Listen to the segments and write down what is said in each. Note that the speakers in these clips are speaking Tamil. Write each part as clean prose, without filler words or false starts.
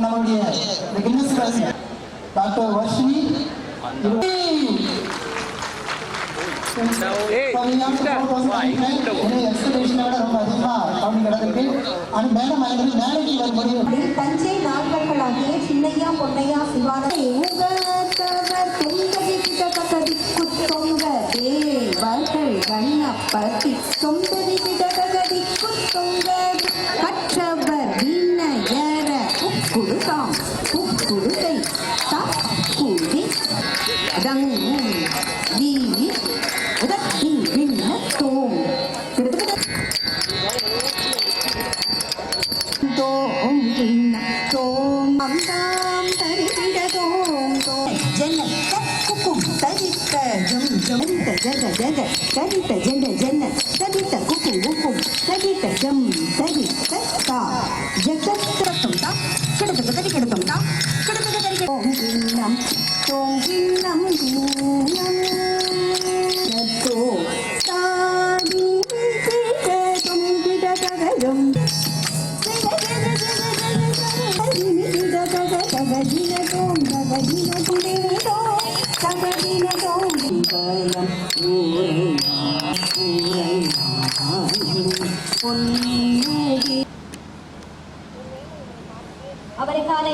நம்முடைய டாக்டர் வர்ஷினி தஞ்சை நால்வர்களாகிய சின்னையா பொன்னையா சிவானி தொங்க தேவர்கள் கண்ணப்பதி தொந்தரி விடகதி குத்தொங்க கற்றவர் விண்ணயர உக்குடுதாம் உக்குடுதை தக்குடி வி உதக்கி விண்ணத்தோம் தோம் விண்ணத்தோம் அந்தாம் தரிவிடதோம் தோம் ஜனத்த குக்கும் தரித்த ஜம் ஜம் ஜக ஜக தரித்த ஜன ஜன தரித்த குக்கும் குக்கும் தரித்த ஜம் தரித்த தா ஜகத்ரதம் தா கிடக்கு தரி கிடக்கும் தா கிடக்கு தரி தோம் விண்ணம் தோம் விண்ணம் விண்ணம் நத்தோ தாதி விதம் விதகலம் அவருக்கான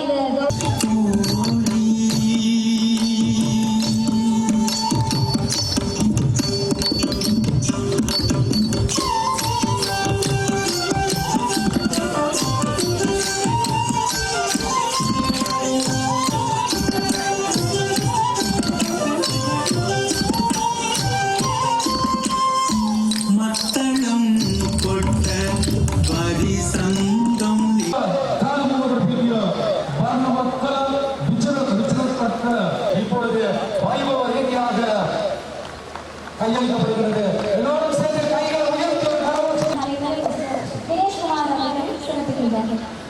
கையளிக்கப்படுகிறது. எல்லோரும் சேர்ந்து கைகளை உயர்த்தி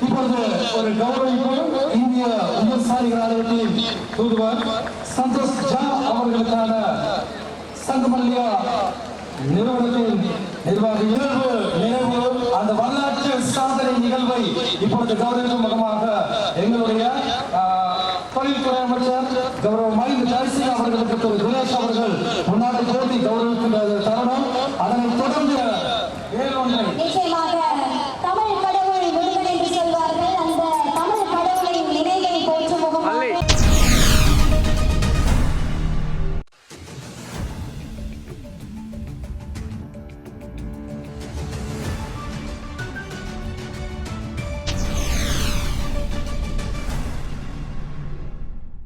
இப்பொழுது ஒரு கௌரவிப்பும் இந்திய உயர்சாரிகள் ஆணையத்தின் தூதுவர் சந்தோஷ் ஜா அவர்களுக்கான சங்கமல்லியா நிறுவனத்தின் நிர்வாகி நினைவு அந்த வரலாற்று சாதனை நிகழ்வை இப்பொழுது கௌரவிக்கும் முகமாக எங்களுடைய தொழில்துறை அமைச்சர் கௌரவ மஹிந்த ஜெயசிங் அவர்களுக்கு திரு தினேஷ் அவர்கள் முன்னாடி போட்டி கௌரவிக்கின்ற